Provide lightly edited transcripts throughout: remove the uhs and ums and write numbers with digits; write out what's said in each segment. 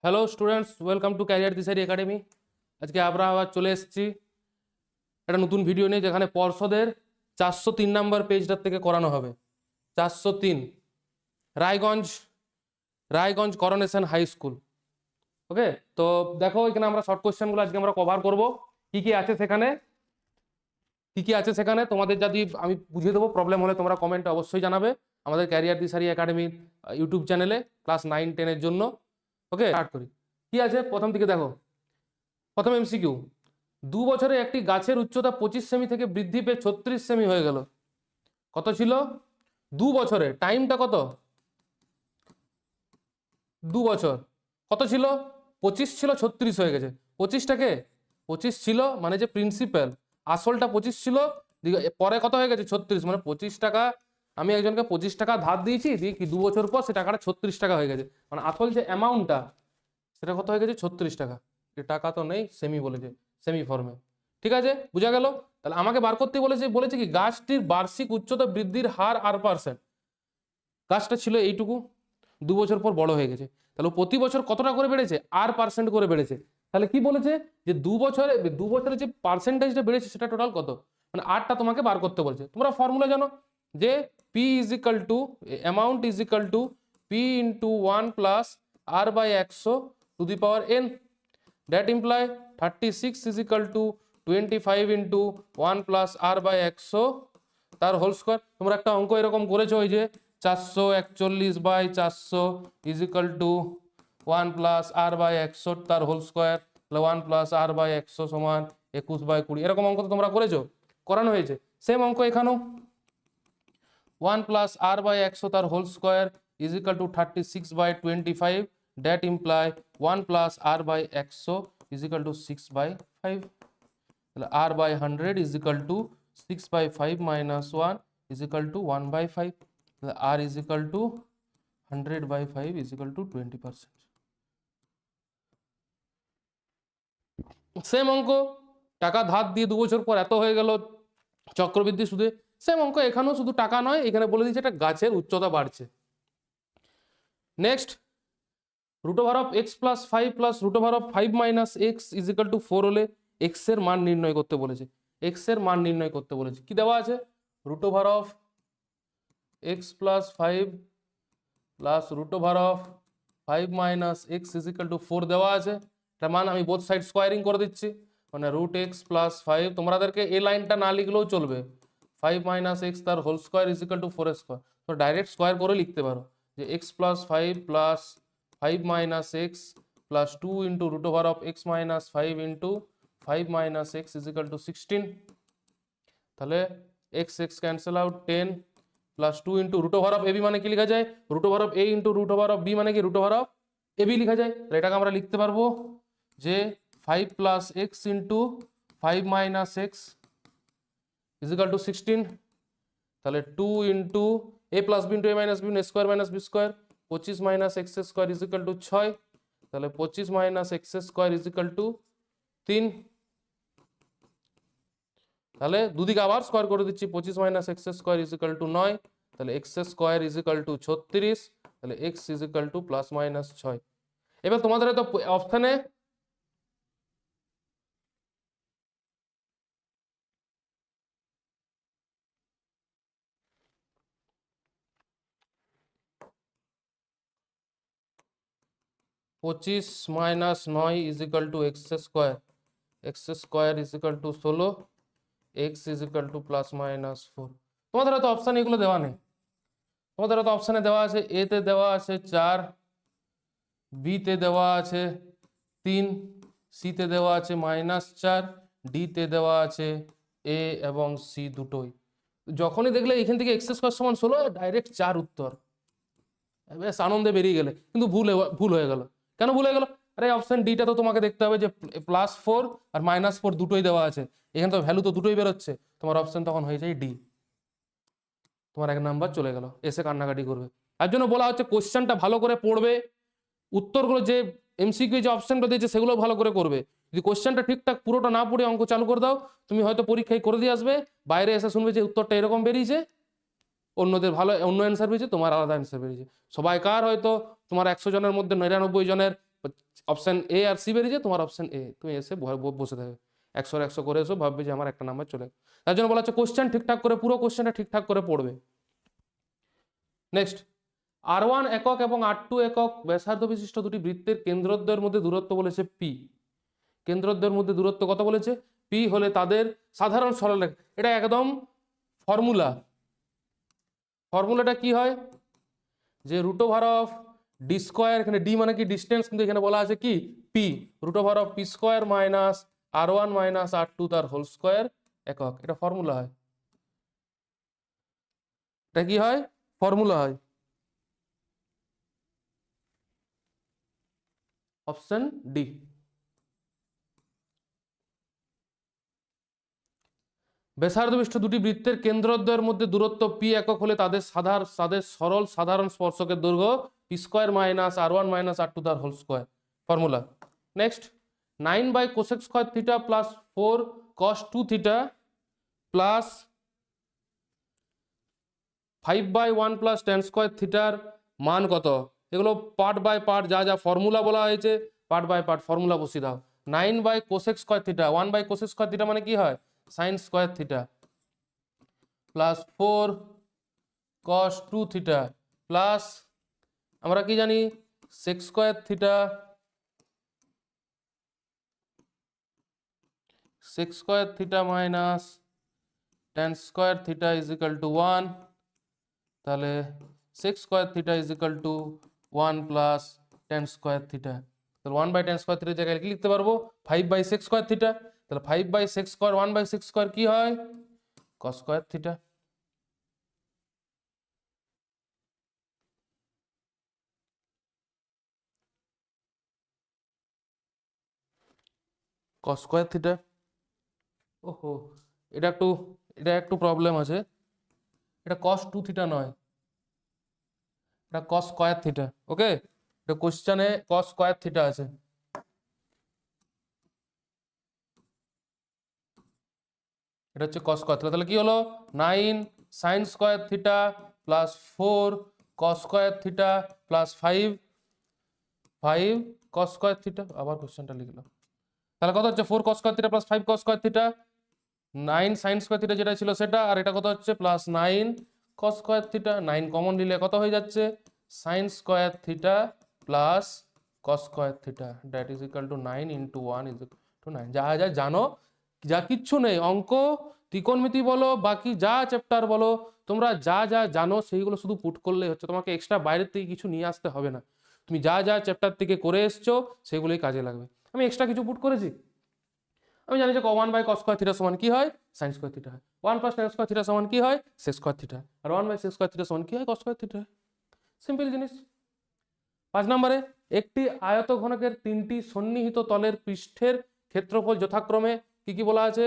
Hello students, welcome to career Dishari academy. আজকে আমরা আবার চলে এসেছি একটা নতুন ভিডিও নিয়ে, যেখানে পর্ষদের 403 নাম্বার পেজটার থেকে করানো হবে। 403 Raiganj Raiganj coronation high school. Okay, তো দেখো এখানে আমরা শর্ট কোয়েশ্চেনগুলো আজকে আমরা কভার করব। কি কি আছে সেখানে তোমাদের যদি আমি বুঝিয়ে দেবো, প্রবলেম হলে তোমরা কমেন্টে অবশ্যই জানাবে আমাদের ক্যারিয়ার দিশারি একাডেমির ইউটিউব চ্যানেলে ক্লাস 9-10-এর জন্য। ওকে, স্টার্ট করি। কি আছে প্রথম দিকে দেখো, প্রথম এমসিকিউ, 2 বছরে একটি গাছের উচ্চতা 25 সেমি থেকে বৃদ্ধি পেয়ে 36 সেমি হয়ে গেল। কত ছিল 2 বছরে? টাইমটা কত? 2 বছর। কত ছিল? 25 ছিল, 36 হয়ে গেছে। 25 ছিল মানে যে প্রিন্সিপাল, আসলটা 25 ছিল, পরে কত হয়ে গেছে? 36। মানে 25 টাকা আমি একজনকে 25 টাকা ধার দিয়েছি, দিয়ে কি 2 বছর পর সে টাকাটা 36 টাকা হয়ে গেছে। মানে আসল যে অ্যামাউন্টটা সেটা কত হয়ে গেছে? 36 টাকা। এ টাকা তো নেই, সেমি বলেছে, সেমি ফর্মে। ঠিক আছে, বোঝা গেল? তাহলে আমাকে বার করতে বলেছে কি গাছটির বার্ষিক উচ্চতা বৃদ্ধির হার r%। গাছটা ছিল এইটুকু, 2 বছর পর বড় হয়ে গেছে, তাহলে প্রতি বছর কতটা করে বেড়েছে? r% করে বেড়েছে। তাহলে কি বলেছে যে 2 বছরে যে পার্সেন্টেজটা বেড়েছে সেটা টোটাল কত, মানে আরটা তোমাকে বার করতে বলছে। তোমরা ফর্মুলা জানো যে P is equal two amount is equal two P into 1 plus r/100 two the power n। That imply 36 is equal two 25 into 1 plus r/100 তার হোল স্কোয়ার। তোমরা একটা অঙ্ক এরকম করেছো, ওই যে 441/400 is equal to 1 plus r/100 তার whole square, 1 plus r/100 সমান 21/20। এরকম অঙ্ক তো তোমরা করেছো, করানো হয়েছে। সেম অঙ্ক এখানেও 1 প্লাস r/100 তার whole square is equal to 36/25। That imply 1 plus r/100 is equal to 6/5। তাহলে r/100 is equal to 6/5 minus 1 is equal to 1/5। তাহলে r is equal to 100/5 is equal to 20%। Same অঙ্ক, টাকা ধার দিয়ে 2 বছর পর এত হয়ে গেল চক্রবৃদ্ধি সুদে। সেম অঙ্ক এখানেও, শুধু টাকা নয়, এখানে বলে দিচ্ছে একটা গাছের উচ্চতা বাড়ছে। Next, root over of x plus 5 plus root over of 5 minus x is equal to 4 হলে এক্স এর মান নির্ণয় করতে বলেছে। এক্স এর মান নির্ণয় করতে বলেছে। কি দেওয়া আছে? Root over of x plus 5 plus root over of 5 minus x is equal to 4 দেওয়া আছে। তার মান আমি বোথ সাইড স্কোয়ারিং করে দিচ্ছি, মানে রুট এক্স প্লাস 5, তোমাদেরকে এই লাইনটা না লিখলেও চলবে, 5 মাইনাস এক্স তার whole square is equal to 4 square. তো ডাইরেক্ট স্কোয়ার করে লিখতে পারো যে x plus 5 plus 5 minus x plus 2 into root over of x minus 5 into 5 minus x is equal to 16। তাহলে x x cancel out, 10 plus 2 into root over of AB মানে কি লেখা যায়? Root over of A into root over of B মানে কি? Root over of AB লেখা যায়। তাহলে এটাকে আমরা লিখতে পারবো যে 5 plus x into 5 minus x is equal to 16। তাহলে 2 into A plus B into A minus B square minus B square, 25 minus x square is equal to 6। তাহলে 25 minus x square is equal to 3। তাহলে দুদিকে আবার square করে দিচ্ছি, 25 minus x square is equal to 9। তাহলে x square is equal to 36। তাহলে x is equal to plus minus 6। এবার তোমাদের তো অপশানে পঁচিশ minus 9 is equal to x square is equal to 16, x is equal to plus minus 4। তোমাদের তো option এগুলো দেওয়া নেই, তোমাদের তো অপশানে দেওয়া আছে, এ তে দেওয়া আছে 4, বি তে দেওয়া আছে 3, সি তে দেওয়া আছে -4, ডি তে দেওয়া আছে এ এবং সি দুটোই। যখনই দেখলে এখান থেকে এক্স স্কোয়ার সমান 16, ডাইরেক্ট 4 উত্তর, বেশ আনন্দে বেরিয়ে গেলে। কিন্তু ভুল হয়ে গেল। কেন ভুল হয়ে গেল? আরে অপশন ডিটা তো তোমাকে দেখতে হবে যে +4 আর -4 দুটোই দেওয়া আছে, এখানে তো ভ্যালু তো দুটোই বেরোচ্ছে, তোমার অপশন তখন হয়ে যায় ডি। তোমার 1 নাম্বার চলে গেল, এসে কান্নাকাটি করবে। তার জন্য বলা হচ্ছে কোশ্চেনটা ভালো করে পড়বে, উত্তরগুলো যে এমসিকিউ যে অপশনটা দিয়েছে সেগুলো ভালো করে করবে। যদি কোশ্চেনটা ঠিকঠাক পুরোটা না পড়ে অঙ্ক চালু করে দাও, তুমি হয়তো পরীক্ষায় করে দিয়ে আসবে, বাইরে এসে শুনবে যে উত্তরটা এরকম বেরিয়েছে, অন্যদের ভালো অন্য অ্যান্সার বেরিয়েছে, তোমার আলাদা অ্যান্সার বেরিয়েছে। সবাইকার হয়তো তোমার 100 জনের মধ্যে 99 জনের অপশন এ আর সি বেরিয়েছে, তোমার অপশন এ, তুমি এসে বসে থাকবে 100 করে এসো, ভাববে যে আমার একটা নাম্বার চলে গেল। তার জন্য বলা হচ্ছে কোশ্চেন ঠিকঠাক করে, পুরো কোশ্চেনটা ঠিকঠাক করে পড়বে। নেক্সট, R1 একক এবং R2 একক ব্যাসার্ধ বিশিষ্ট দুটি বৃত্তের কেন্দ্রদ্বয়ের মধ্যে দূরত্ব বলেছে পি। কেন্দ্রদ্বয়ের মধ্যে দূরত্ব কত বলেছে? পি হলে তাদের সাধারণ সরলরেখা। এটা একদম ফর্মুলা। ফর্মুলাটা কি হয়, যে root over of D square, এখানে ডি মানে কি ডিস্টেন্স, কিন্তু এখানে বলা আছে কি P, root over of P square minus R1 minus R2 তার হোল স্কোয়ার একক। এটা ফর্মুলা হয়, এটা কি হয়, ফর্মুলা হয়। Option D. ব্যাসার্ধবিষ্ট দুটি বৃত্তের কেন্দ্রদ্বয়ের মধ্যে দূরত্ব পি একক হলে তাদের সরল সাধারণ স্পর্শকের দৈর্ঘ্য P square minus R1 minus R2 তার whole square. Formula. Next, 9 cosec square theta plus 4 cos 2 theta plus 5/1 plus tan square থিটার মান কত? এগুলো পার্ট বাই পার্ট যা যা ফর্মুলা বলা হয়েছে, পার্ট বাই পার্ট ফর্মুলা বসিয়ে দাও। 9 cosec square theta, 1 cosec square theta মানে কি হয়, sine square theta, plus 4 cos 2 theta plus আমরা কি জানি sec square theta, sec square theta minus tan square theta is equal to 1, তাহলে sec square theta is equal to 1 plus tan square theta. তাহলে 1/10 square থিটার জায়গায় কি লিখতে পারবো, 5/6 স্কোয়ার থিটা। তাহলে 5/6 স্কোয়ার 1/6 স্কোয়ার কি হয়, কস স্কোয়ার থিটা। কস স্কোয়ার থিটা। ওহো, এটা একটু প্রবলেম আছে, এটা কস 2 থিটা নয়, এটা কস স্কোয়ার থিটা। ওকে, এটা কোশ্চেনে কস স্কোয়ার থিটা আছে। এটা হচ্ছে কস স্কোয়ার থিটা। তাহলে কি হলো, 9 সাইন স্কোয়ার থিটা প্লাস 4 কস স্কোয়ার থিটা প্লাস 5 কস স্কোয়ার থিটা। আবার কোশ্চেনটা লিখলাম, তাহলে কত হচ্ছে 4 কস স্কোয়ার থিটা প্লাস 5 কস square theta, 9 sine square theta যেটা ছিল সেটা, আর এটা কত হচ্ছে প্লাস 9 কস স্কোয়ার থিটা। 9 কমন নিলে কত হয়ে যাচ্ছে, sign square theta plus cos square theta, that is equal to 9 into 1 is equal to 9। যা যা জানো, যা কিচ্ছু নেই, অঙ্ক ত্রিকোণমিতি বলো, বাকি যা চ্যাপ্টার বলো, তোমরা যা যা জানো সেইগুলো শুধু পুট করলেই হচ্ছে, তোমাকে এক্সট্রা বাইরের থেকে কিছু নিয়ে আসতে হবে না। তুমি যা যা চ্যাপ্টার থেকে করে এসছো সেগুলোই কাজে লাগবে। আমি এক্সট্রা কিছু পুট করেছি, আমি জানি যে 1/cos স্কোয়ার থিটা সমান কি হয়, সাইন স্কোয়ার থিটা হয়। 1 + tan স্কোয়ার থিটা সমান কি হয়, সেক স্কোয়ার থিটা। আর 1/sec স্কোয়ার থিটা সমান কি হয়, cos স্কোয়ার থিটা। সিম্পল জিনিস। 5 নম্বরে, একটি আয়তঘনকের 3টি সন্নিহিত তলের পৃষ্ঠের ক্ষেত্রফল যথাক্রমে কি কি বলা আছে,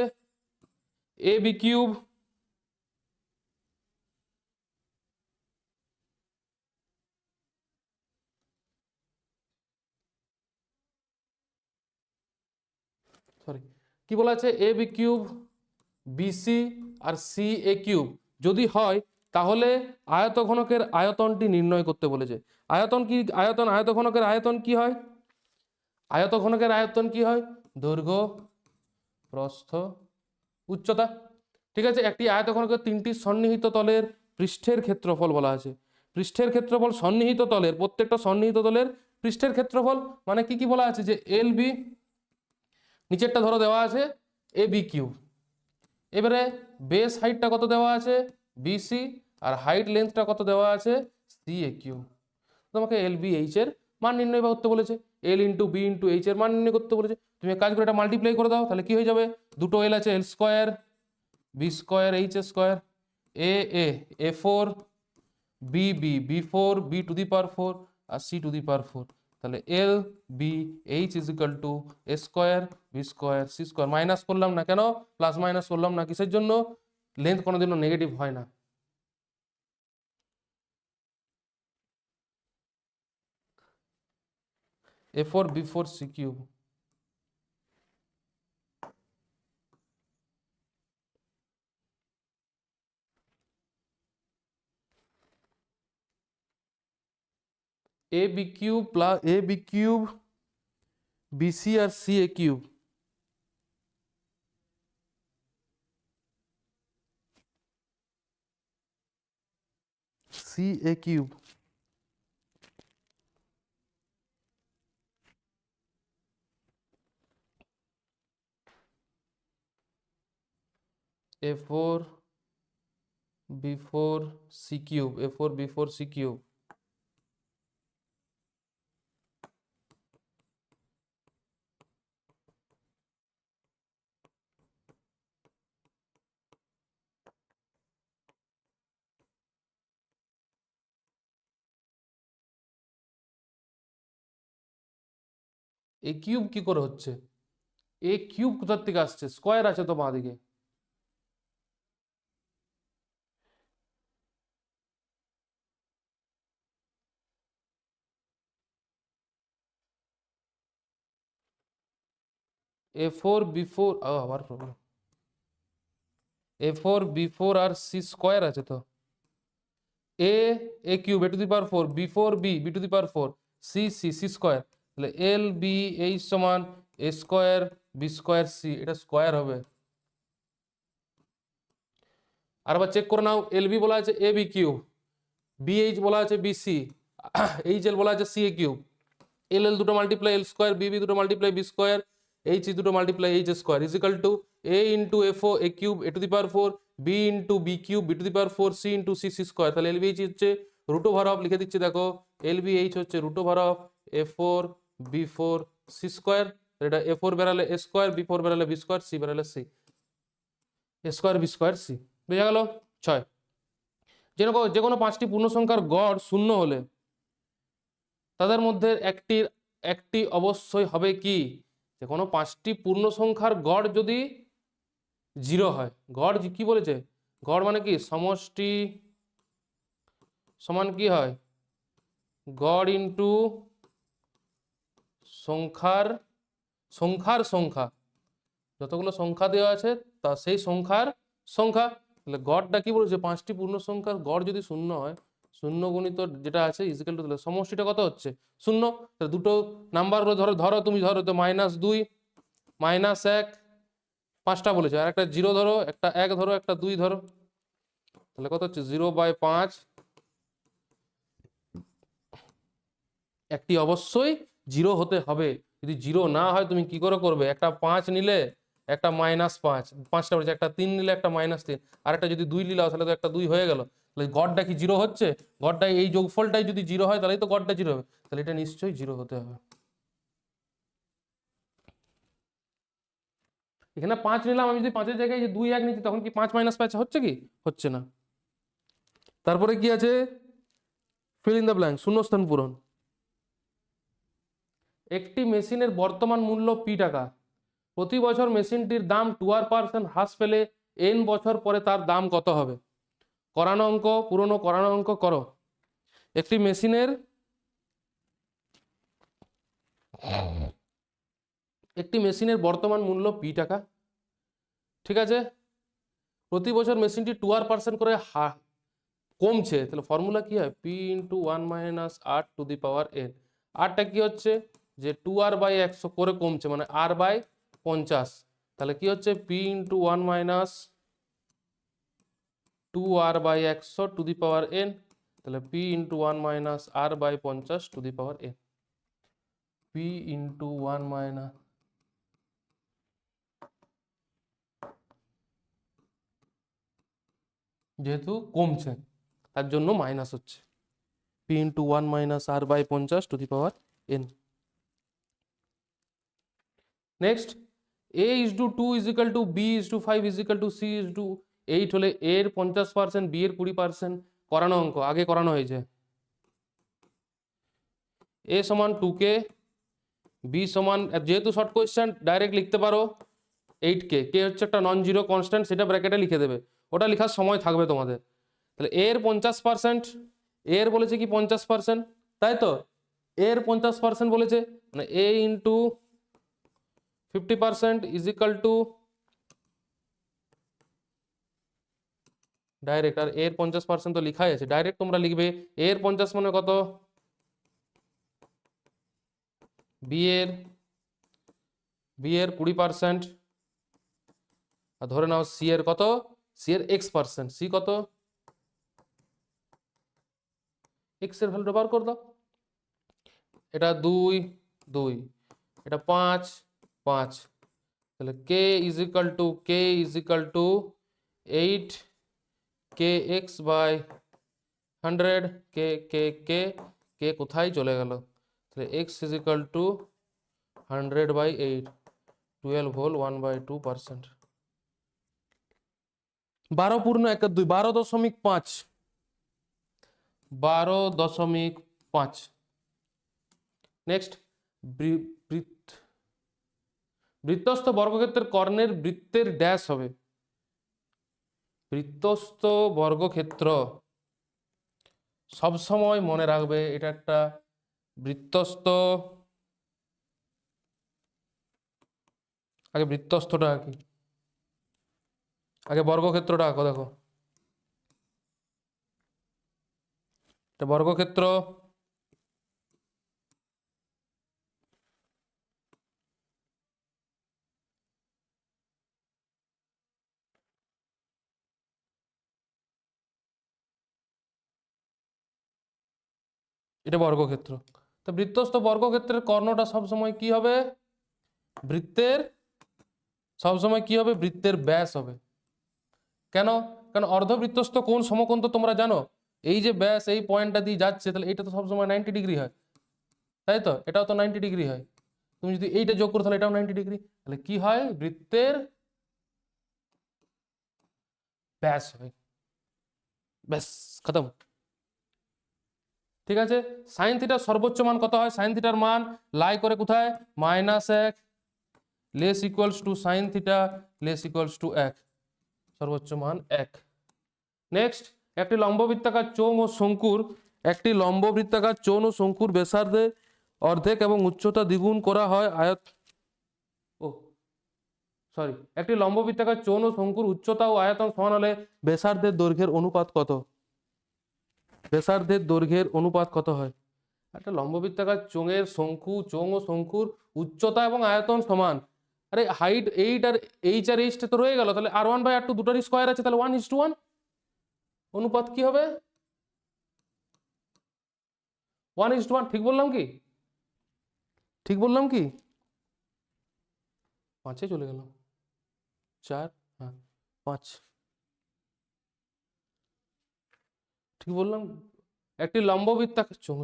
ab কিউব, সরি কি বলা আছে, ab কিউব বিসি আর সি এ কিউব যদি হয়, তাহলে আয়তঘনকের আয়তনটি নির্ণয় করতে বলেছে। আয়তন কি, আয়তঘনকের আয়তন কি হয়, আয়তঘনকের আয়তন কি হয়, দৈর্ঘ্য প্রস্থ উচ্চতা। ঠিক আছে, একটি আয়তঘনকের 3টি সন্নিহিত তলের পৃষ্ঠের ক্ষেত্রফল বলা আছে। পৃষ্ঠের ক্ষেত্রফল সন্নিহিত তলের, প্রত্যেকটা সন্নিহিত তলের পৃষ্ঠের ক্ষেত্রফল মানে কি কি বলা আছে, যে এল বি, নিচেরটা ধরো দেওয়া আছে এ বি কিউব, এবারে বেস হাইটটা কত দেওয়া আছে বিসি, আর হাইট লেন্থটা কত দেওয়া আছে সি এ কিউ। তোমাকে এল বি এইচ এর মান নির্ণয় করতে বলেছে, L into B into H এর মান নির্ণয় করতে বলেছে। তুমি কাজ করে এটা মাল্টিপ্লাই করে দাও, তাহলে কি হয়ে যাবে, দুটো এল আছে, L square B square H square, A 4 B B 4 B to the power 4 আর সি টু দি পাওয়ার 4। তাহলে L B H is equal to A square B square C square. Minus করলাম না কেন, plus minus করলাম না কিসের জন্য, length কোনোদিনও নেগেটিভ হয় না। A4 B4 C cube. A B cube plus A B cube BC আর C A cube, C A cube A4 B4 C cube, A4 B4 C cube. A cube কি করে হচ্ছে? এ কিউব কোথার থেকে আসছে? স্কোয়ার আছে তো বাঁদিকে। A4 B4 আবার প্রবলেম, A4 B4 আর সি স্কোয়ার আছে তো। A cube A to the power 4, B4 B to the power 4, C square, তাহলে এল বি এইচ সমান A square B square C, এটা স্কোয়ার হবে। আর আবার চেক করে নাও, এল বি বলা আছে এ বি কিউব, বিএইচ বলা আছে বিসি, এইচ এল বলা আছে C A cube, L L দুটো multiply L square, B B দুটো মাল্টিপ্লাই বি স্কোয়ার, এইচ দুটো multiply H square is equal to A into of A cube A to the power 4, B into B cube B to the power 4, C into C C square. তাহলে L B H হচ্ছে root over of, লিখে দিচ্ছি দেখো, L B H হচ্ছে root over of A4 B4 C square, এটা A4 বেরালে এ square, B4 বেরালে B square, C বেরালে C, A square B square C. বোঝা গেল? 6, যে কোনো 5টি পূর্ণ সংখ্যার গড় শূন্য হলে তাদের মধ্যে একটি অবশ্যই হবে কি? যে কোনো 5টি পূর্ণ সংখ্যার গড় যদি 0 হয়, গড় কি বলেছে? গড় মানে কি? সমষ্টি সমান কি হয়? গড় ইন্টু সংখ্যার সংখ্যা, যতগুলো সংখ্যা দেওয়া আছে তা সেই সংখ্যার সংখ্যা। তাহলে গড়টা কি বলেছে? 5টি পূর্ণ সংখ্যার গড় যদি 0 হয়, 0 গুণিত যেটা আছে ইজিক্যাল টু, তাহলে সমষ্টিটা কত হচ্ছে? 0। তাহলে দুটো নাম্বার ধরো তুমি ধরো তো -2 -1, 5টা বলেছে, আর একটা 0 ধরো, একটা 1 ধরো, একটা 2 ধরো, তাহলে কত হচ্ছে? 0/5। একটি অবশ্যই 0 হতে হবে। যদি 0 না হয় তুমি কি করে করবে? একটা 5 নিলে, একটা -5, 5টা বলেছে, একটা 3 নিলে, একটা -3, আর একটা যদি 2 নিলাও তাহলে তো একটা 2 হয়ে গেল। তাহলে গড়টা কি 0 হচ্ছে? গড়টা এই যোগফলটাই যদি 0 হয় তাহলেই তো গড়টা 0 হবে, তাহলে এটা নিশ্চয়ই 0 হতে হবে। এখানে 5 নিলাম, আমি যদি 5-এর জায়গায় 2 1 নিচ্ছি তখন কি 5 - 5 হচ্ছে কি? হচ্ছে না। তারপরে কি আছে? ফিল ইন দ্য ব্ল্যাঙ্ক, শূন্যস্থান পূরণ। একটি মেশিনের বর্তমান মূল্য P টাকা, প্রতি বছর মেশিনটির দাম 2% হ্রাস পেলে n বছর পরে তার দাম কত হবে? করানো অঙ্ক, পুরনো করানো অঙ্ক করো। একটি মেশিনের বর্তমান মূল্য P টাকা, ঠিক আছে? প্রতি বছর মেশিনটি 2% করে কমছে, তাহলে ফর্মুলা কি হয়? P into 1 - R two the power n। আরটা কি হচ্ছে? যে 2R/100 করে কমছে, মানে R/50। তাহলে কি হচ্ছে? P into 1 - 2R/100 two the power n, তাহলে P into 1 - R/50 two the power n। P into 1 যেহেতু কমছে তার জন্য মাইনাস হচ্ছে, P into 1 - R/50 two the power n। Next, A:2 = B:5 = C:8 হলে A এর 50%, B এর 20%। করানো অঙ্ক, আগে করানো হয়েছে। A সমান 2K, B সমান, যেহেতু শর্ট কোয়েশ্চেন ডাইরেক্ট লিখতে পারো 8K, K হচ্ছে একটা নন জিরো কনস্ট্যান্ট, সেটা ব্র্যাকেটে লিখে দেবে, ওটা লেখার সময় থাকবে তোমাদের। তাহলে A এর 50%, A এর বলেছে কি 50%, তাই তো? A এর 50% বলেছে, মানে A ইন্টু 50% = ডাইরেক্ট, আর এর 50% তো লিখাই আছে, ডাইরেক্ট তোমরা লিখবে এর 50 মানে কত? বি এর বি এর 20%, আর ধরে নাও সি এর কত, সি এর x%, সি কত, এক্স এর ভ্যালুটা বার করে দাও। এটা 2 2, এটা 5 5, তাহলে K is equal to 8 K X by 100, K K K K কোথায় চলে গেল, তাহলে x is equal to 100/8, 12 whole 1/2%, 12.2, 12.5, 12.5। Next, বৃত্তস্থ বর্গক্ষেত্রের কর্ণের বৃত্তের ড্যাশ হবে। বৃত্তস্থ বর্গক্ষেত্র সবসময় মনে রাখবে, এটা একটা বৃত্তস্থ, আগে বৃত্তস্থটা কি, আগে বর্গক্ষেত্রটা আঁকো। দেখো এটা বর্গক্ষেত্র, এটা বর্গক্ষেত্র। তো বৃত্তস্থ বর্গক্ষেত্রের কর্ণটা সবসময় কি হবে, বৃত্তের, সবসময় কি হবে, বৃত্তের ব্যাস হবে। কেন, কারণ অর্ধবৃত্তস্থ কোণ সমকোণ তো তোমরা জানো, এই যে ব্যাস এই পয়েন্টটা দিয়ে যাচ্ছে, তাহলে এটা তো সবসময় 90 ডিগ্রি হয়, তাই তো, এটাও তো 90 ডিগ্রি হয়। তুমি যদি এইটা যোগ করো তাহলে এটাও 90 ডিগ্রি, তাহলে কি হয়, বৃত্তের ব্যাস হয়, ব্যাস খতম। ঠিক আছে, সাইন থিটার সর্বোচ্চ মান কত হয়, সাইন থিটার মান লাই করে কোথায়, -1 less equals to sine theta less equals to 1, সর্বোচ্চ মান 1। নেক্সট, একটি লম্ববৃত্তাকার চোঙ ও শঙ্কুর, একটি লম্ববৃত্তাকার চোঙ ও শঙ্কুর ব্যাসার্ধের অর্ধেক এবং উচ্চতা দ্বিগুণ করা হয় একটি লম্ববৃত্তাকার চোঙ ও শঙ্কুর উচ্চতা ও আয়তন সমান হলে ব্যাসার্ধের দৈর্ঘ্যের অনুপাত কত, ব্যাসার্ধের দৈর্ঘ্যের অনুপাত কত হয়। একটা লম্ববৃত্তাকার চোঙ ও শঙ্কুর উচ্চতা এবং আয়তন সমান, আরে হাইট 8 আর এইচ তো রয়ে গেল, তাহলে R1/R2 দুটোরই স্কয়ার আছে, তাহলে 1:1, অনুপাত কি হবে 1:1। ঠিক বললাম কি, ঠিক বললাম কি, 5-এ চলে গেল, 4, হ্যাঁ 5, ঠিক বললাম। একটি লম্ববৃত্তাকার চোঙ,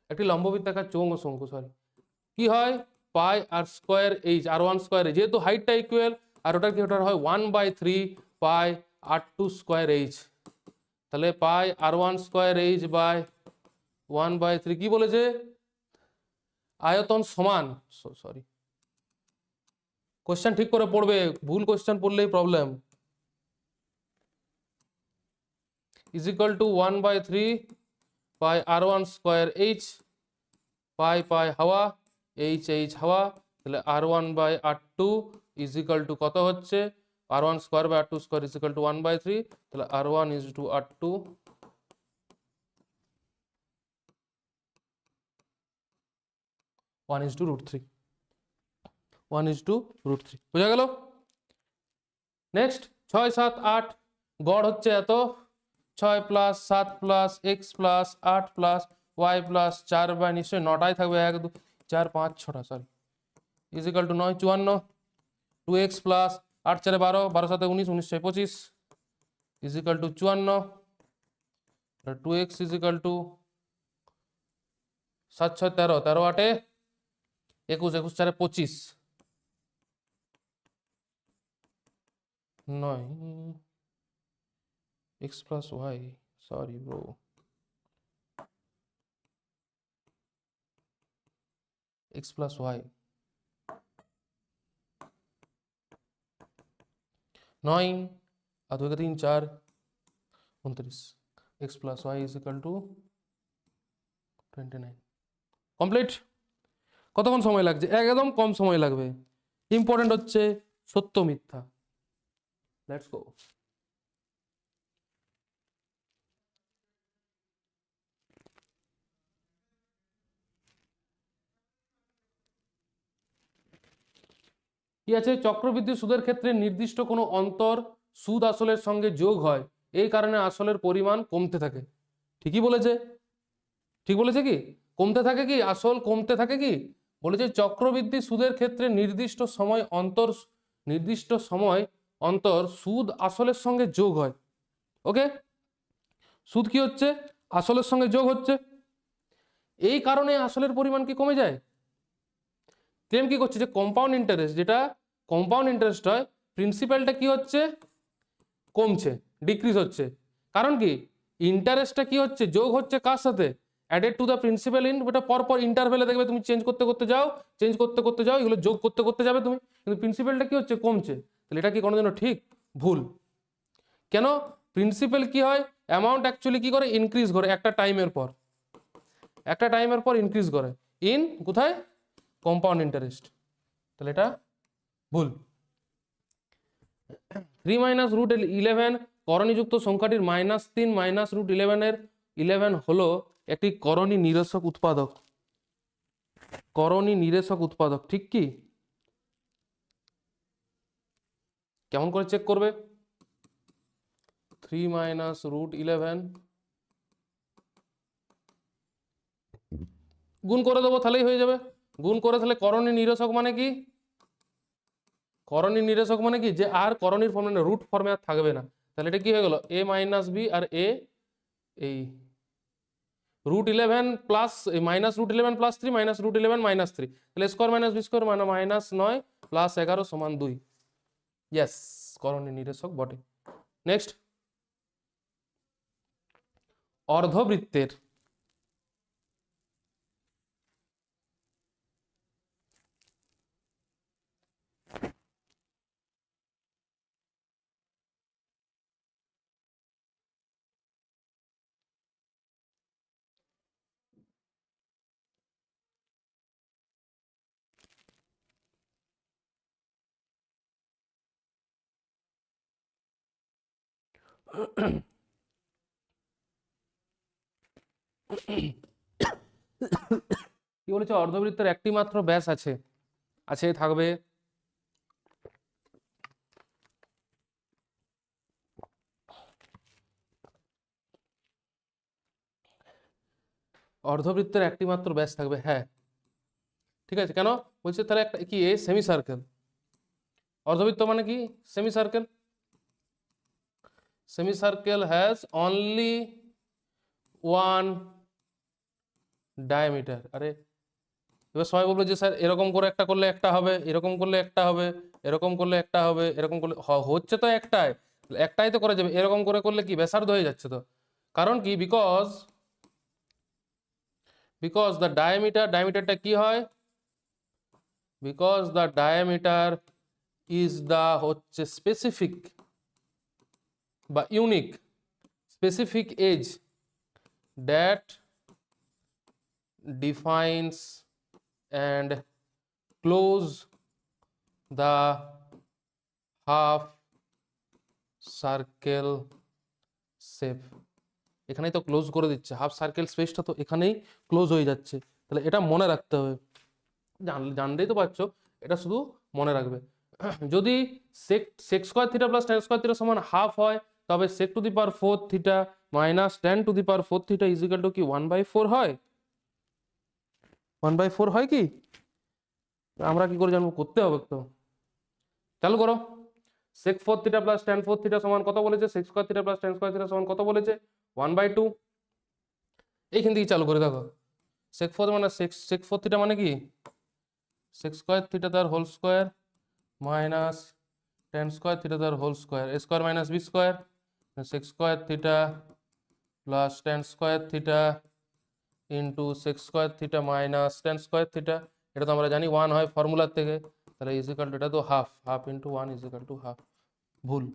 একটি লম্ববৃত্তাকার চোঙ ও শঙ্কু, কি হয়, পাই R square H, R1 square, যেহেতু হাইটটা ইকুয়াল, আর ওটা কি, ওটার হয় 1/3 পাই R2 স্কোয়ার এইচ, তাহলে পাই R1 স্কোয়ার এইচ বাই 1/3, কি বলেছে, আয়তন সমান, কোশ্চেন ঠিক করে পড়বে, ভুল কোশ্চেন পড়লেই problem, is equal to 1/3 pi R1 square H, pi হাওয়া, এইচ হাওয়া, তাহলে R1/R2 ইজ ইকুয়াল টু কত হচ্ছে, R1 square by R2 square is equal to 1/3, তাহলে R1 ইজ টু R2 1:√3, 1:√3, বোঝা গেল। নেক্সট 6 7 8, গড় হচ্ছে এত, 6 + 7 + x + 8 + y + 4, বা নিশ্চয়ই 9টাই থাকবে, 1 2 4 5 6টা, sorry, is equal to 9 54, 2x + 8 4 12, 12 7 19, 19 6 25, is equal two 54, 2x is equal two 7 6 13, 13 8 21, 21 4 25, 9 x + y, sorry bro, x + y 9 আর 2 3 4 29, x + y is equal to 29, complete. কতক্ষণ সময় লাগছে, একদম কম সময় লাগবে, ইম্পর্টেন্ট হচ্ছে সত্য মিথ্যা। Let's go. কি আছে, চক্রবৃদ্ধি সুদের ক্ষেত্রে নির্দিষ্ট কোনো অন্তর সুদ আসলের সঙ্গে যোগ হয়, এই কারণে আসলের পরিমাণ কমতে থাকে। ঠিকই বলেছে, ঠিক বলেছে কি, কমতে থাকে কি, আসল কমতে থাকে কি, বলেছে চক্রবৃদ্ধি সুদের ক্ষেত্রে নির্দিষ্ট সময় অন্তর সুদ আসলের সঙ্গে যোগ হয়। ওকে, সুদ কি হচ্ছে, আসলের সঙ্গে যোগ হচ্ছে, এই কারণে আসলের পরিমাণ কি কমে যায়। ক্লেম কি করছে যে কম্পাউন্ড ইন্টারেস্ট, যেটা কম্পাউন্ড ইন্টারেস্ট হয়, প্রিন্সিপালটা কি হচ্ছে, কমছে, ডিক্রিজ হচ্ছে। কারণ কি, ইন্টারেস্টটা কি হচ্ছে, যোগ হচ্ছে কার সাথে, added to the principal in, এটা পরপর ইন্টারভেলে দেখবে তুমি চেঞ্জ করতে করতে যাও, এগুলো যোগ করতে করতে যাবে তুমি, কিন্তু প্রিন্সিপালটা কি হচ্ছে, কমছে। তাহলে এটা কি কোনো জন্য ঠিক, ভুল। কেন, প্রিন্সিপাল কি হয়, অ্যামাউন্ট অ্যাকচুয়ালি কি করে, ইনক্রিজ করে একটা টাইমের পর ইনক্রিজ করে, ইন কোথায়, কম্পাউন্ড ইন্টারেস্ট। তাহলে এটা ভুল। 3 - √11 করণীযুক্ত সংখ্যাটির -3 -√11 এর 11 হলো একটি করণী নিরসক উৎপাদক। ঠিক কি, কেমন করে চেক করবে, 3 -√11 গুণ করে দেবো, তাহলেই হয়ে যাবে। গুণ করে, তাহলে করণী নিরসক মানে কি, যে আর করণীর ফর্মে রুট ফর্মে আর থাকবে না। তাহলে এটা কি হয়ে গেল, a - b আর a, এই √11 প্লাস -√11 + 3 -√11 - 3, তাহলে স্কোয়ার মাইনাস বি স্কোয়ার মানে -9 + 11 = 2। ইয়েস, করণী নিরসক বটে। নেক্সট, অর্ধবৃত্তের কি বলেছে, অর্ধবৃত্তের একটি মাত্র ব্যাস আছে থাকবে অর্ধবৃত্তের একটি মাত্র ব্যাস থাকবে, হ্যাঁ ঠিক আছে। কেন বলছে, তাহলে একটা কি, সেমি সার্কেল, অর্ধবৃত্ত মানে কি, semi circle has only one diameter. আরে এবার সবাই বলবে যে স্যার এরকম করে একটা করলে একটা হবে, এরকম করলে একটা হবে, এরকম করলে একটা হবে, এরকম করলে হচ্ছে তো একটাই তো করা যাবে, এরকম করে করলে কি ব্যাসার্ধ হয়ে যাচ্ছে তো। কারণ কি, বিকজ দ্য ডায়ামিটারটা কি হয়, because the diameter is the হচ্ছে স্পেসিফিক বা unique specific as that defines and close the half circle shape। এখানেই তো ক্লোজ করে দিচ্ছে, হাফ সার্কেল স্পেসটা তো এখানেই ক্লোজ হয়ে যাচ্ছে। তাহলে এটা মনে রাখতে হবে, জানলেই তো পারছো, এটা শুধু মনে রাখবে। যদি sec square theta plus tan square theta সমান হাফ হয়, তবে sec two the power 4 theta minus tan two the power 4 theta is equal two কি 1/4 হয়, 1/4 হয় কি, আমরা কি করে জানবো, করতে হবে তো, চালু করো। sec 4 theta plus tan 4 theta সমান কত বলেছে, sec square theta plus tan square theta সমান কত বলেছে, 1/2। এইখান থেকে চালু করে দেখো, sec 4 মানে sec 4 থিটা মানে কি, sec স্কয়ার থিটা তার whole square minus tan square theta তার whole square, a square minus b square, sec square theta plus tan square theta into sec square theta minus tan square theta, এটা তো আমরা জানি 1 হয় ফর্মুলার থেকে, তাহলে is equal two, এটা তো half into 1 is equal to half. ভুল,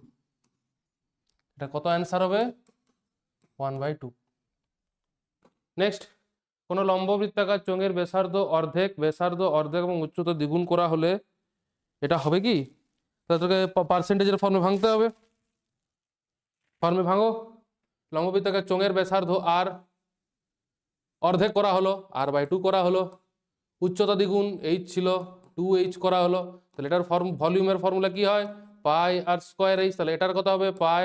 এটা কত অ্যান্সার হবে, 1/2। নেক্সট, কোনো লম্ববৃত্তাকার চোঙের ব্যাসার্ধ অর্ধেক এবং উচ্চতা দ্বিগুণ করা হলে এটা হবে কি, তাদেরকে পার্সেন্টেজের ফর্মে ভাঙতে হবে, ফর্মে ভাঙো। লম্ববৃত্তাকার চোঙের ব্যাসার্ধ আর অর্ধেক করা হলো, r/2 করা হলো, উচ্চতা দ্বিগুণ h ছিল, 2h করা হলো, তাহলে এটার ভলিউমের ফর্মুলা কি হয়, পাই আর স্কোয়ার এইচ, তাহলে এটার কথা হবে pi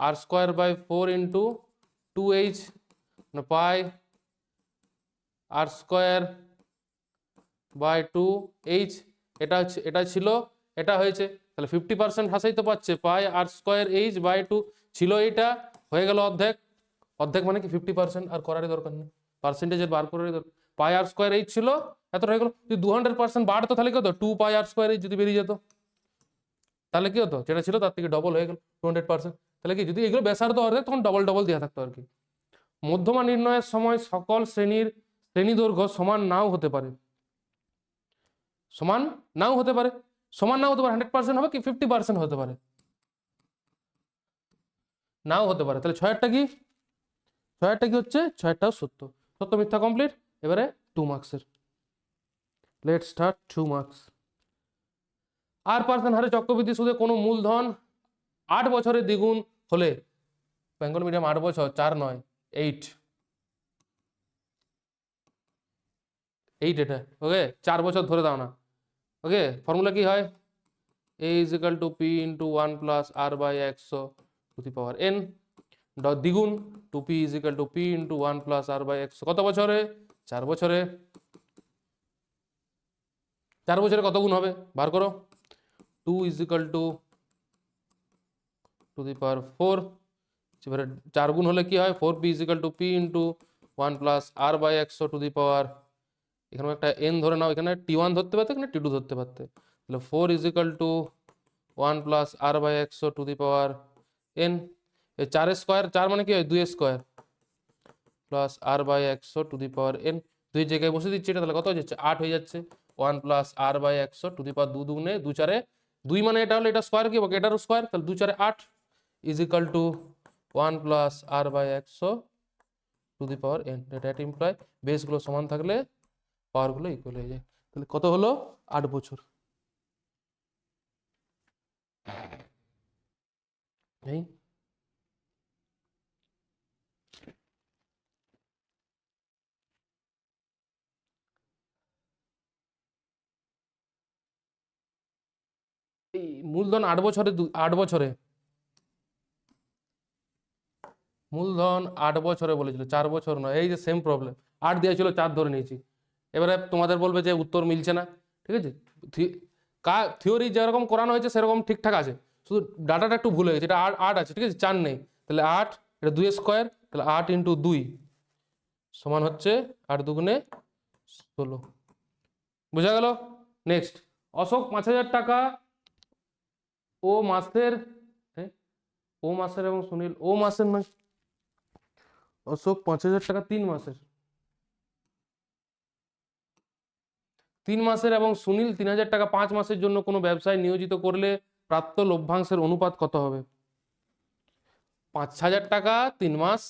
R square by 4 into 2h, pi R square by 2h। এটা ছিল, এটা হয়েছে, তাহলে 50% হাসাইতে পারছে, pi R square H by 2 ছিল, এইটা হয়ে গেল অর্ধেক। অর্ধেক মানে কি 50%, আর করারই দরকার নেই, পার্সেন্টেজের বার করারই দরকার। পাই আর স্কোয়ার এইচ ছিল, এত হয়ে গেল। যদি 200% বাড়তো তাহলে কি হতো, 2 পাই আর স্কোয়ার এইচ যদি বেরিয়ে যেত, তাহলে কি হতো, যেটা ছিল তার থেকে ডবল হয়ে গেল 200%। তাহলে কি যদি এগুলো ব্যাসার্ধ অর্ধেক, তখন ডবল ডবল দেওয়া থাকতো আর কি। মধ্যমা নির্ণয়ের সময় সকল শ্রেণী দৈর্ঘ্য সমান নাও হতে পারে, সমান নাও হতে পারে, সমান নাও হতে পারে, 100% হবে কি 50% হতে পারে, নাও হতে পারে। তাহলে 6টা কি, 6টা কি হচ্ছে, 6টাও সত্য। সত্য মিথ্যা কমপ্লিট। এবারে 2 মার্কসের, লেটস স্টার্ট 2 মার্কস। R% হারে চক্রবৃদ্ধি সুদে কোনো মূলধন 8 বছরে দ্বিগুণ হলে, বেঙ্গল মিডিয়াম 8 বছর, 4 নয় 8, এটা ওকে, 4 বছর ধরে দাও না। ওকে, ফর্মুলা কি হয়, a is equal to p into 1 plus r by x to the power n, দ্বিগুণ 2p is equal to p into 1 plus r by x, কত বছরে, 4 বছরে। 4 বছরে কত গুণ হবে বার করো, 2 is equal to the power 4, এবারে 4 গুণ হলে কি হয়, 4p is equal to p into 1 plus r by x to the power, এখানে একটা n ধরে নাও, এখানে t1 ধরতে পারতে, এখানে t2 ধরতে পারতে, তাহলে 4 is equal to 1 plus r by x to the power n, এই 4 স্কোয়ার, 4 মানে কি হয় 2 square plus r by x to the power n, 2 জায়গায় বসে দিচ্ছি এটা, তাহলে কত হয়ে যাচ্ছে 8 হয়ে যাচ্ছে, 1 plus r by x to the power 2 দুগুণে 2 4, 2 মানে এটা হলো, এটা স্কোয়ার কি হবে, এটারও স্কোয়ার, তাহলে 2 4 8 is equal to 1 plus r by x to the power n, এটা ইমপ্লাই বেসগুলো সমান থাকলে পাওয়ারগুলো ইকুয়াল হয়ে যায়। তাহলে কত হলো, 8 বছর। এই মূলধন 8 বছরে, 8 বছরে মূলধন 8 বছরে বলেছিল, 4 বছর নয়, এই যে সেম প্রবলেম, 8 দিয়েছিল 4 ধরে নিয়েছি। এবারে তোমাদের বলবে যে উত্তর মিলছে না, ঠিক আছে, থিওরি যেরকম করানো হয়েছে সেরকম ঠিকঠাক আছে, শুধু ডাটাটা একটু ভুল হয়ে গেছে, এটা 8 আছে, ঠিক আছে, 4 নেই, তাহলে 8, এটা 2 স্কোয়ার, তাহলে 8 ইন্টু 2 সমান হচ্ছে 8 দুগুণে 16, বোঝা গেল। নেক্সট, অশোক 5,000 টাকা ও মাসের, ও মাসের এবং সুনীল ও মাসের নয়, অশোক 5,000 টাকা 3 মাসের, 3 মাসের এবং সুনীল 3,000 টাকা 5 মাসের জন্য কোনো ব্যবসায় নিয়োজিত করলে প্রাপ্ত লভ্যাংশের অনুপাত কত হবে। 5,000 টাকা 3 মাস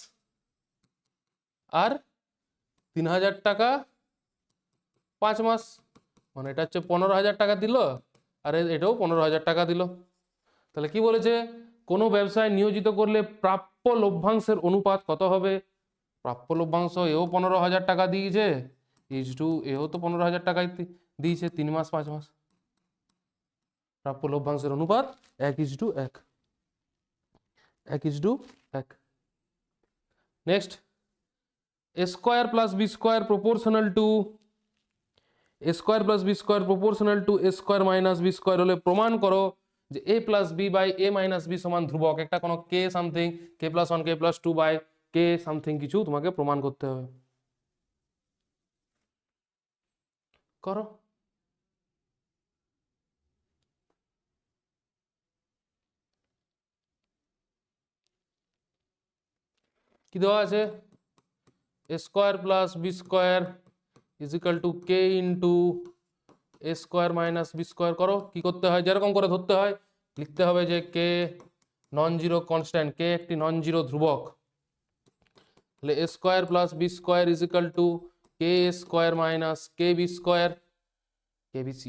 আর 3,000 টাকা 5 মাস, মানে এটা হচ্ছে 15,000 টাকা দিল, আর এটাও 15,000 টাকা দিল। তাহলে কি বলেছে, কোনো ব্যবসায় নিয়োজিত করলে প্রাপ্য লভ্যাংশের অনুপাত কত হবে। প্রাপ্য লভ্যাংশ, এও 15,000 টাকা দিয়েছে, ইজ টু এও তো 15,000 টাকায় দিয়েছে, 3 মাস 5 মাস, প্রাপ্য লভ্যাংশের অনুপাত 1:1, 1:1। Next, a square plus b square proportional to a square plus b square proportional to a square minus b square হলে প্রমাণ করো যে a plus b by a minus b সমান ধ্রুবক, একটা কোনো k something, k plus 1 k plus 2 by k something কিছু তোমাকে প্রমাণ করতে হবে, করো। কি দেওয়া আছে, a square plus b square is equal to k into a square minus b square, করো। কি করতে হয়, যেরকম করে ধরতে হয়, লিখতে হবে যে k non zero constant, k একটি নন জিরো ধ্রুবক, তাহলে a square plus b square is equal to k square minus kb square, kbc।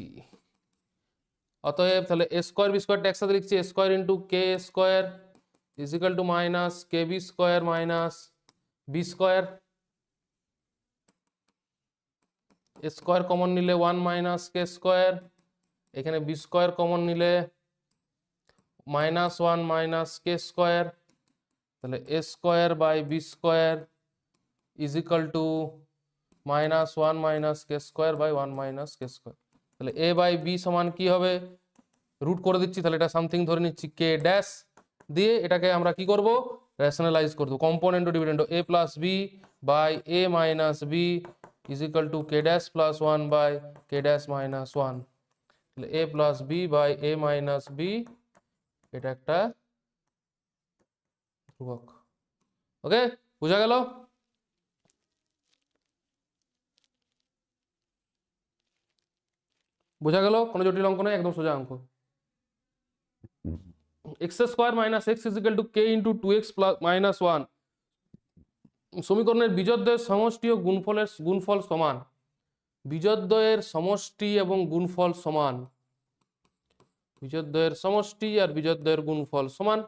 অতএব তাহলে a square b square একসাথে লিখছি, a square into k square is equal to minus kb square minus b square, A square common নিলে 1 minus K square, এখানে B square common নিলে -1 minus K square, তাহলে A square by B square is equal to -1 minus K square by 1 minus K square. তাহলে A by B সমান কি হবে, root করে দিচ্ছি, তাহলে এটা সামথিং ধরে নিচ্ছি কে ড্যাশ, দিয়ে এটাকে আমরা কি করব, রেশনালাইজ করে দেবো, component dividend A plus B by A minus B is equal to K dash plus 1 by K dash minus 1। তাহলে A plus B by A minus B, এটা একটা ধ্রুবক। ওকে, বোঝা গেল? বোঝা গেল? কোনো জটিল অঙ্ক নয়, একদম সোজা অঙ্ক। X square minus x is equal to K into 2x plus minus 1 সমীকরণের বিজোড়দ্বয়ের সমষ্টি ও গুণফল সমান। বিজোড়দ্বয়ের সমষ্টি এবং গুণফল সমান, বিজোড়দ্বয়ের সমষ্টি আর বিজোড়দ্বয়ের গুণফল সমান।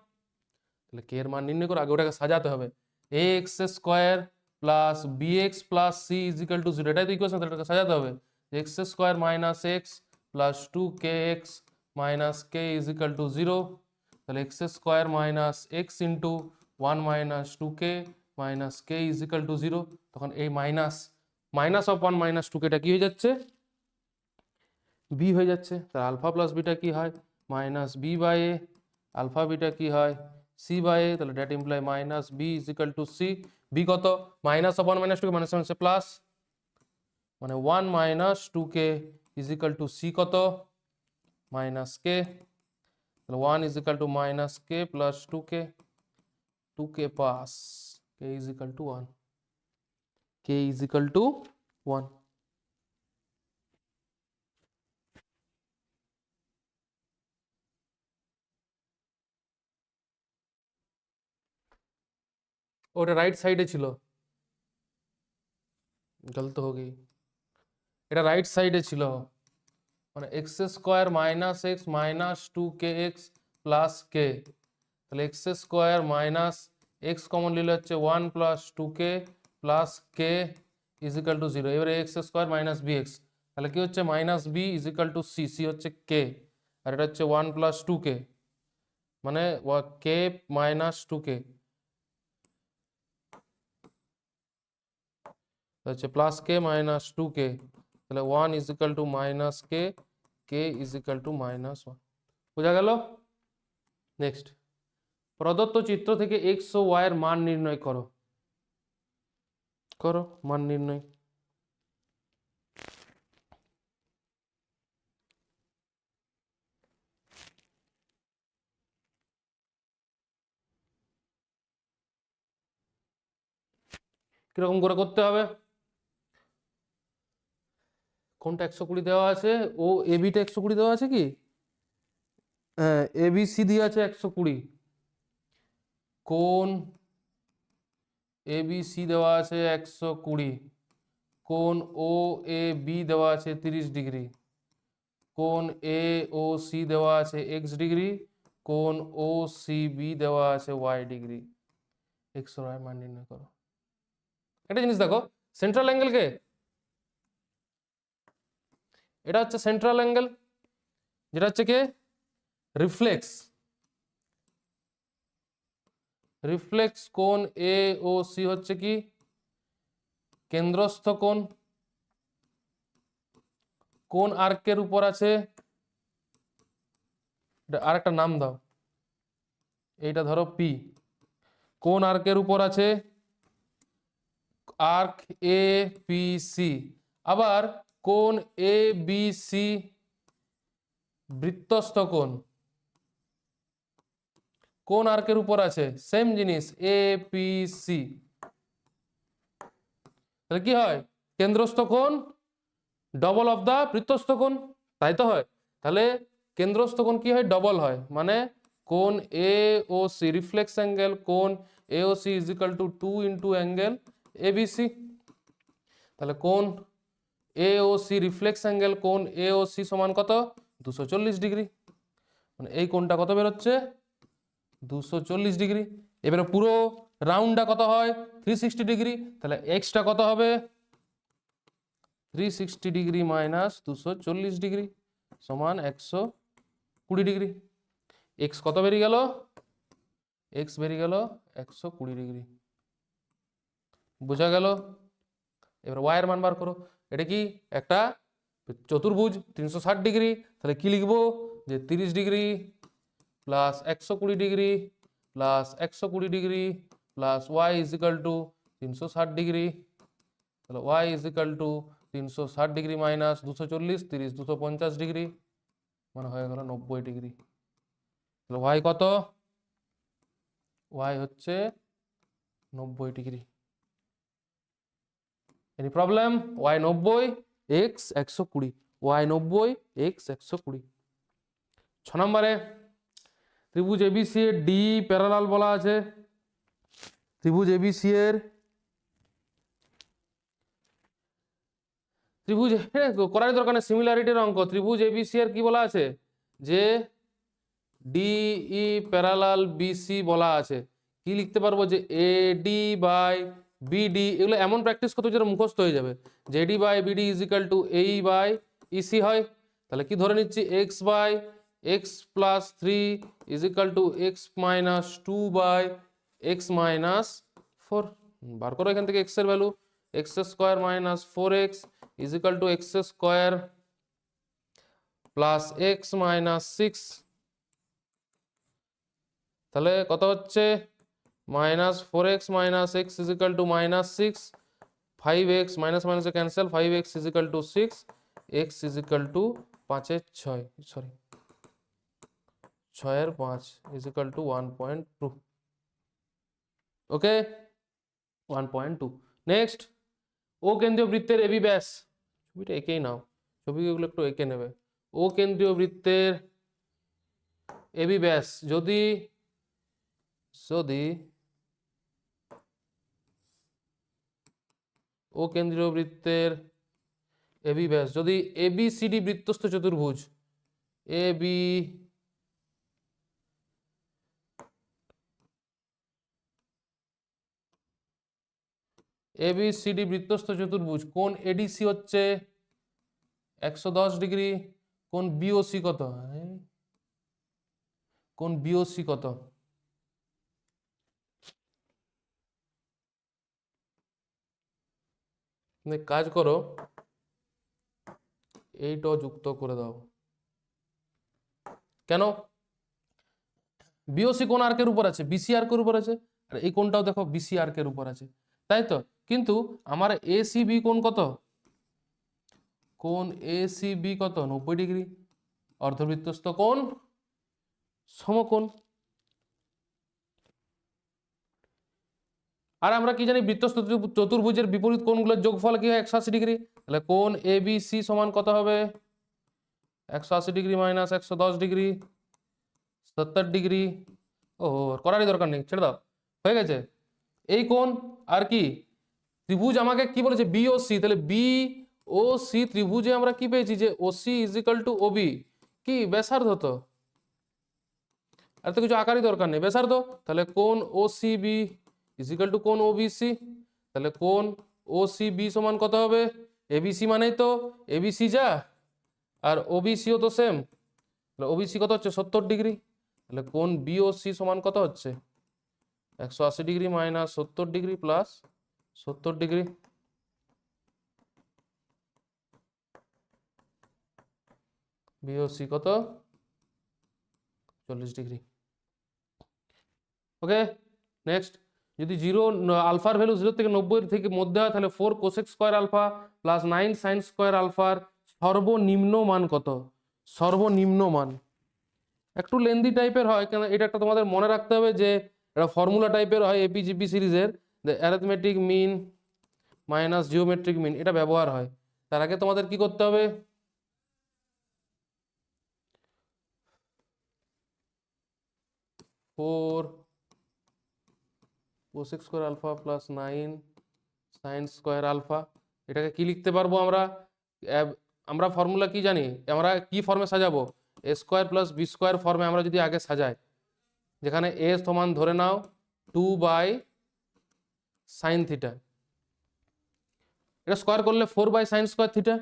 তাহলে কে এর মান নির্ণয় করে আগে ওটাকে সাজাতে হবে, A X square plus B X plus C is equal to 0, এটাই তো ইকুয়েশন, তাহলে এটাকে সাজাতে হবে, X square minus x plus 2kx minus K is equal to 0। তাহলে x square minus X into 1 minus 2k minus K is equal to 0, তখন এই minus of 1 minus 2k টা কি হয়ে যাচ্ছে, বি হয়ে যাচ্ছে। তার আলফা প্লাস বিটা কি হয়, minus B by A, alpha beta কি হয় সি বাই এ, তাহলে that imply minus B is equal to C. B কত, minus of 1 minus 2k minus হচ্ছে প্লাস, মানে 1 minus 2k is equal to C কত, minus K, তাহলে 1 is equal to minus K plus 2k পাস, K is equal to 1, K is equal to 1। ওটা right সাইডে ছিল, গলত হয়ে গই, এটা রাইট সাইডে ছিল, মানে X square minus X minus 2kx plus K, তাহলে x square minus X common নিলে হচ্ছে 1 plus 2k plus K is equal to 0। এবারে X square minus B X, তাহলে কি হচ্ছে minus B is equal to C, C হচ্ছে K, আর এটা হচ্ছে 1 প্লাস 2k, মানে কে মাইনাস 2k, হচ্ছে প্লাস কে মাইনাস 2k, তাহলে 1 is equal to minus K, K is equal to minus 1। বোঝা গেল? নেক্সট, প্রদত্ত চিত্র থেকে এক্স ও ওয়াই এর মান নির্ণয় করো। করো মান নির্ণয়। কিরকম করে করতে হবে, কোনটা 120 দেওয়া আছে, ও এ বিটা 120 দেওয়া আছে কি, হ্যাঁ এ বি সি দিয়ে আছে 120, কোন এ বি সি দেওয়া আছে 120, কোন ও এ বি দেওয়া আছে 30 ডিগ্রি, কোন এ ও সি দেওয়া আছে এক্স ডিগ্রি, কোন ও সি বি দেওয়া আছে ওয়াই ডিগ্রি। এক্স আর ওয়াই মান নির্ণয় করো। একটা জিনিস দেখো, সেন্ট্রাল অ্যাঙ্গেল কে, এটা হচ্ছে সেন্ট্রাল অ্যাঙ্গেল, যেটা হচ্ছে কে রিফ্লেক্স, রিফ্লেক্স কোণ এ ও সি হচ্ছে কি কেন্দ্রস্থ কোণ, কোন আর্কের উপর আছে, আর একটা নাম দাও, এইটা ধরো পি, কোন আর্কের উপর আছে আর্ক এ পি সি, আবার কোন এ বি সি বৃত্তস্থ কোণ, কোন আর্কের উপর আছে সেম জিনিস এ পি সি, তাহলে কি হয় কেন্দ্রস্থ কোণ ডবল অফ দা বৃত্তস্থ কোণ, তাই তো হয়। তাহলে কেন্দ্রস্থ কোণ কি হয় ডবল হয়, মানে কোণ A O C reflex angle কোণ A O C is equal to 2 into angle A B C, তাহলে কোণ A O C reflex angle কোণ এ ও সি সমান কত 240 ডিগ্রি, মানে এই কোণটা কত বেরোচ্ছে 240 ডিগ্রি। এবারে পুরো রাউন্ডটা কত হয় 360 ডিগ্রি, তাহলে এক্সটা কত হবে 360 ডিগ্রি মাইনাস 240 ডিগ্রি সমান 120 ডিগ্রি। এক্স কত বেরিয়ে গেল? এক্স বেরিয়ে গেল 120 ডিগ্রি। বোঝা গেল? এবার ওয়াই এর মান বার করো। এটা কি একটা চতুর্ভুজ 360 ডিগ্রি, তাহলে কি লিখবো যে 30 degree plus 120 degree plus 120 degree plus Y is equal to 360 degree. তাহলে Y is equal to 360 degree minus 240, 30 250 degree মানে হয়ে গেল 90 ডিগ্রি। তাহলে ওয়াই কত? ওয়াই হচ্ছে 90 degree. Any problem? Y 90, X 120, Y 90, X 120। 6 নম্বরে ত্রিভুজ এবিসি এর ডি প্যারালাল বলা আছে। ত্রিভুজ এবিসি এর ত্রিভুজ করার দরকার নেই, সিমিলারিটির অঙ্ক। ত্রিভুজ এবিসি এর কি বলা আছে যে ডিই প্যারালাল বিসি বলা আছে। কি লিখতে পারবো যে এডি বাই বিডি, এগুলো এমন প্র্যাকটিস করতে যেটা মুখস্থ হয়ে যাবে। যে AD by BD is equal to AE by EC হয়। তাহলে কি ধরে নিচ্ছি x by x plus 3 is equal to x minus 2 by x minus 4। বার করো এখান থেকে এক্স এর value, x square minus 4x is equal to x square plus x minus 6। তাহলে কত হচ্ছে minus 4x minus x is equal to minus 6, 5x minus মাইনাসে cancel, 5x is equal to 6, x is equal to 5 6 sorry 6 5 is equal to 1.2। Okay 1.2। Next, O কেন্দ্রীয় বৃত্তের AB ব্যাস, ছবিটা এঁকেই নাও, ছবিগুলো একটু এঁকে নেবে। ও কেন্দ্রীয় বৃত্তের এবি ব্যাস যদি ও কেন্দ্রীয় বৃত্তের এবি ব্যাস যদি এবিসিডি বৃত্তস্থ চতুর্ভুজ এবিসিডি বৃত্তস্থ চতুর্ভুজ, কোণ এডিসি হচ্ছে 110 ডিগ্রি, কোণ বিওসি কত? কোণ বিওসি কত? কাজ করো, এইটাও যুক্ত করে দাও। কেন? বিওসি কোন আর্কের উপর আছে? বিসি আর্কের উপর আছে। আর এই কোণটাও দেখো বিসি আর্কের উপর আছে, তাই তো? কিন্তু আমার এসিবি কোণ কত? কোণ এসিবি কত? 90 ডিগ্রি। অর্ধবৃত্তস্থ কোণ সমকোণ। আর আমরা কি জানি বৃত্তস্থ চতুর্ভুজের বিপরীত কোণগুলোর যোগফল কি হয়? 180 ডিগ্রি। তাহলে কোণ এবিসি সমান কত হবে? 180 ডিগ্রি মাইনাস 110 ডিগ্রি 70 ডিগ্রি। ও করারই দরকার নেই, ছেড়ে দাও, হয়ে গেছে। এই কোণ আর কি ত্রিভুজ আমাকে কি বলেছে? বিওসি। তাহলে বিওসি ত্রিভুজে আমরা কি পেয়েছি যে OC is equal to OB, কি ব্যাসার্ধ তো, আর তো কিছু আকারই দরকার নেই, ব্যাসার্ধ। তাহলে কোণ ওসিবি ইজ ইকাল টু কোণ ওবিসি। তাহলে কোণ ওসিবি সমান কত হবে? এবিসি মানেই তো এবিসি যা, আর ওবিসিও তো সেম। তাহলে ওবিসি কত হচ্ছে? 70 ডিগ্রি। তাহলে কোণ বিওসি সমান কত হচ্ছে? 180 degree minus 70 degree plus 70 degree. BOC কত? 40 ডিগ্রি। ওকে নেক্সট, যদি আলফার ভ্যালু 0 থেকে 90 থেকে মধ্যে হয় তাহলে 4 cosec square alpha plus 9 sine square আলফার সর্বনিম্ন মান কত? সর্বনিম্ন মান একটু লেন্দি টাইপের হয়, কেন এটা একটা তোমাদের মনে রাখতে হবে যে এটা ফর্মুলা টাইপের হয়। এপিজিপি সিরিজের arithmetic mean minus geometric mean এটা ব্যবহার হয়। তার আগে তোমাদের কি করতে হবে? Four cosec square alpha plus 9 sine square alpha, এটাকে কি লিখতে পারবো আমরা? আমরা ফর্মুলা কি জানি? আমরা কি ফর্মে সাজাবো? এ স্কোয়ার প্লাস বি স্কোয়ার ফর্মে আমরা যদি আগে সাজাই, যেখানে এ সমান ধরে নাও 2 বাই সাইন থিটা। এটা স্কোয়ার করলে 4/sin স্কোয়ার থিটা,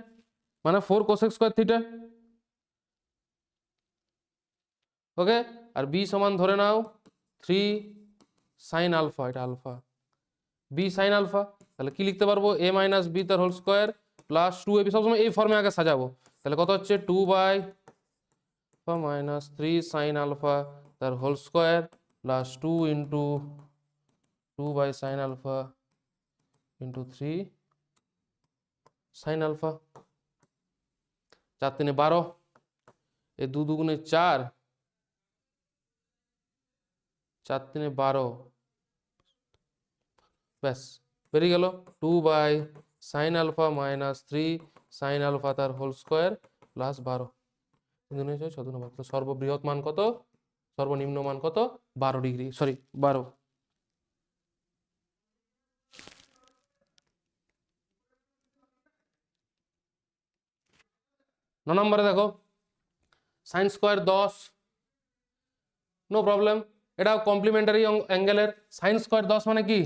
মানে 4 cosec স্কোয়ার থিটা। ওকে, আর বি সমান ধরে নাও 3 sin আলফা, এটা আলফা, বি সাইন আলফা। তাহলে কি লিখতে পারবো, এ মাইনাস বি তার হোল স্কোয়ার প্লাস 2ab, সবসময় এই ফর্মে আগে সাজাবো। তাহলে কত হচ্ছে 2/- 3 সাইন আলফা তার whole square plus 2 into 2/sin alpha into 3 sine alpha. 4 3 12, এ 2 2 4, 4 3 12, ব্যাস বেরিয়ে গেল 2/sin alpha minus 3 sine alpha তার হোল স্কোয়ার প্লাস 12। সর্ববৃহৎ মান কত, সর্বনিম্ন মান কত, 12 ডিগ্রি, সরি 12। নম্বরে দেখো সাইন স্কোয়ার 10, নো প্রবলেম, এটা কমপ্লিমেন্টারি অ্যাঙ্গেলের। সাইন স্কোয়ার 10 মানে কি,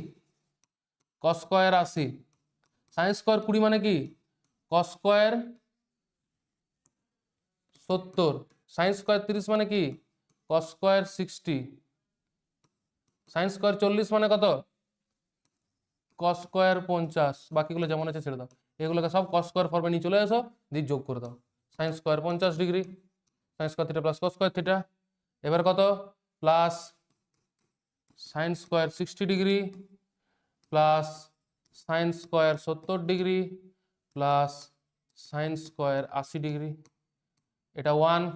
কস স্কোয়ার 80, সাইন স্কোয়ার 20 মানে কি, কস স্কোয়ার 70, সাইন স্কোয়ার 30 মানে কি, কস স্কোয়ার 60, সাইন স্কোয়ার 40 মানে কত, কস স্কোয়ার 50। বাকিগুলো যেমন আছে ছেড়ে দাও, এগুলোকে সব কস স্কোয়ার ফর্মে নিয়ে চলে আসো, দিয়ে যোগ করে দাও। Sine square 50 degree, sine square theta plus cos square theta, এবার কত plus sine square 60 degree plus sine square 70 degree plus sine square 80 degree. এটা 1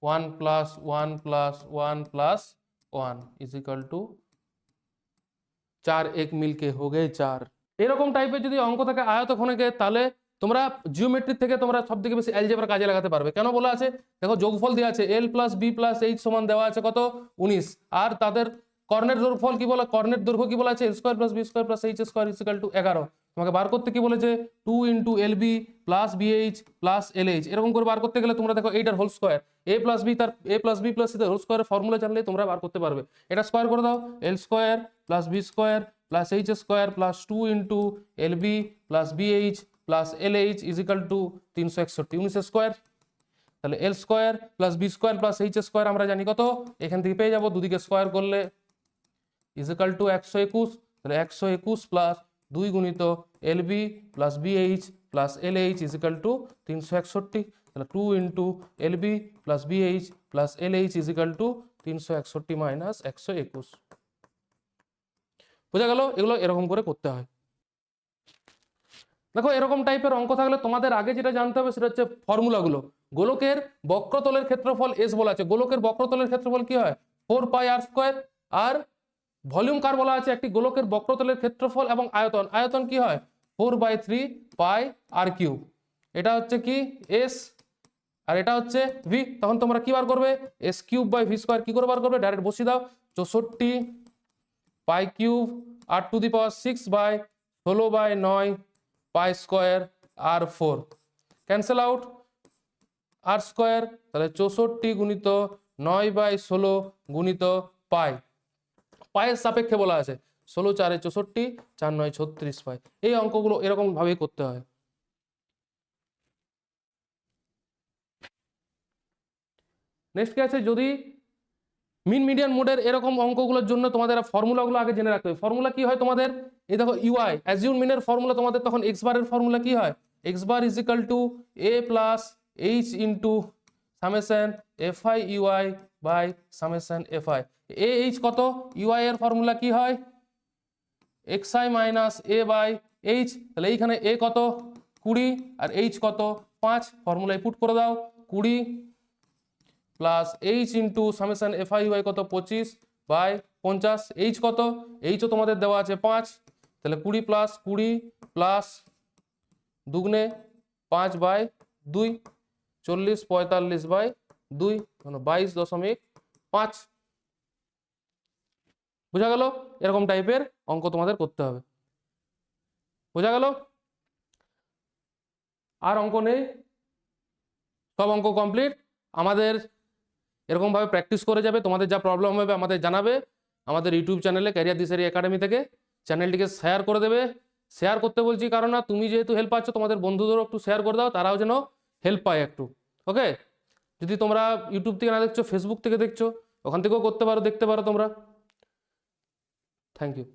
1 plus 1 plus 1 plus 1 is equal to 4, एक मिलके हो गए 4। এরকম টাইপের যদি অঙ্ক থাকে আয়তক্ষণিকে, তাহলে তোমরা জিওমেট্রি থেকে তোমরা সবথেকে বেশি অ্যালজেব্রা কাজে লাগাতে পারবে। কেন বলা আছে দেখো, যোগফল দেওয়া আছে l plus B plus H সমান দেওয়া আছে কত 19, আর তাদের কর্ণের দৈর্ঘ্যফল কি বলে, কর্ণের দৈর্ঘ্য কি বলা আছে, l square plus B square plus H square is equal to 11। তোমাকে বার করতে কি বলেছে, 2 into L B plus BH plus L H, এরকম করে বার করতে গেলে তোমরা দেখো এইটার whole square, A plus B তার A plus B plus C তার হোল স্কোয়ারের ফর্মুলা জানলে তোমরা বার করতে পারবে। এটা স্কোয়ার করে দাও, L square plus B square plus H square plus 2 into L B plus BH plus L H is equal to 361, 19 square. তাহলে L square plus B square plus H square আমরা জানি কত, এখান থেকে পেয়ে যাবো, দুদিকে স্কোয়ার করলে ইজ ইকুয়াল টু 121। তাহলে 121 প্লাস 2 গুণিত L B plus BH plus L H is equal to 361। তাহলে 2 into L B plus BH plus L H is equal to 361 minus 121। বোঝা গেল, এগুলো এরকম করে করতে হয়। দেখো এরকম টাইপের অঙ্ক থাকলে তোমাদের আগে যেটা জানতে হবে সেটা হচ্ছে ফর্মুলাগুলো। গোলকের বক্রতলের ক্ষেত্রফল এস বলা আছে, গোলকের বক্রতলের ক্ষেত্রফল কি হয় 4πr², আর ভলিউম কার বলা আছে, একটি গোলকের বক্রতলের ক্ষেত্রফল এবং আয়তন, আয়তন কি হয় 4/3πr³। এটা হচ্ছে কি এস আর এটা হচ্ছে ভি। তখন তোমরা কি বার করবে, s³/v² কি করে বার করবে, ডাইরেক্ট বসিয়ে দাও, 64π³ r⁻⁶/16/9 π² r4, ক্যান্সেল আউট আর স্কোয়ার, তাহলে 64 গুণিত 9/16 গুণিত পাই, পায়ের সাপেক্ষে বলা আছে, 16 4 64, 4 9 36 পাই। এই অঙ্কগুলো এরকম ভাবেই করতে হয়। নেক্সট কি আছে, যদি মিন মিডিয়ান মোডের এরকম অঙ্কগুলোর জন্য তোমাদের ফর্মুলাগুলো আগে জেনে রাখতে হবে। ফর্মুলা কি হয় তোমাদের, এই দেখো ইউআই অ্যাজিউম মিনের ফর্মুলা, তোমাদের তখন এক্স বারের ফর্মুলা কি হয়, X bar is equal to A plus H into summation FI UI by summation FI. A H কত, ইউআই এর ফর্মুলা কি হয় XI minus A by H. তাহলে এইখানে এ কত 20 আর এইচ কত 5, ফর্মুলায় পুট করে দাও, 20 plus H into summation FI UI কত 25/50, এইচ কত, এইচও তোমাদের দেওয়া আছে 5, তাহলে 20 প্লাস 20 প্লাস 2 5/2, 40 45/2 মানে 22.5। বোঝা গেল, এরকম টাইপের অঙ্ক তোমাদের করতে হবে। বোঝা গেল, আর অঙ্ক নেই, সব অঙ্ক কমপ্লিট। আমাদের এরকম ভাবে প্র্যাকটিস করে যাবে, তোমাদের যা প্রবলেম হবে আমাদের জানাবে আমাদের ইউটিউব চ্যানেলে ক্যারিয়ার দিশারি একাডেমি থেকে। চ্যানেলটিকে শেয়ার করে দেবে শেয়ার করতে বলছি কারণ না তুমি যেহেতু হেল্প পাচ্ছ তোমাদের বন্ধুদেরও একটু শেয়ার করে দাও, তারাও যেন হেল্প পায় একটু। ওকে, যদি তোমরা ইউটিউব থেকে না দেখছো, ফেসবুক থেকে দেখছো, ওখান থেকেও করতে পারো, দেখতে পারো তোমরা। Thank you.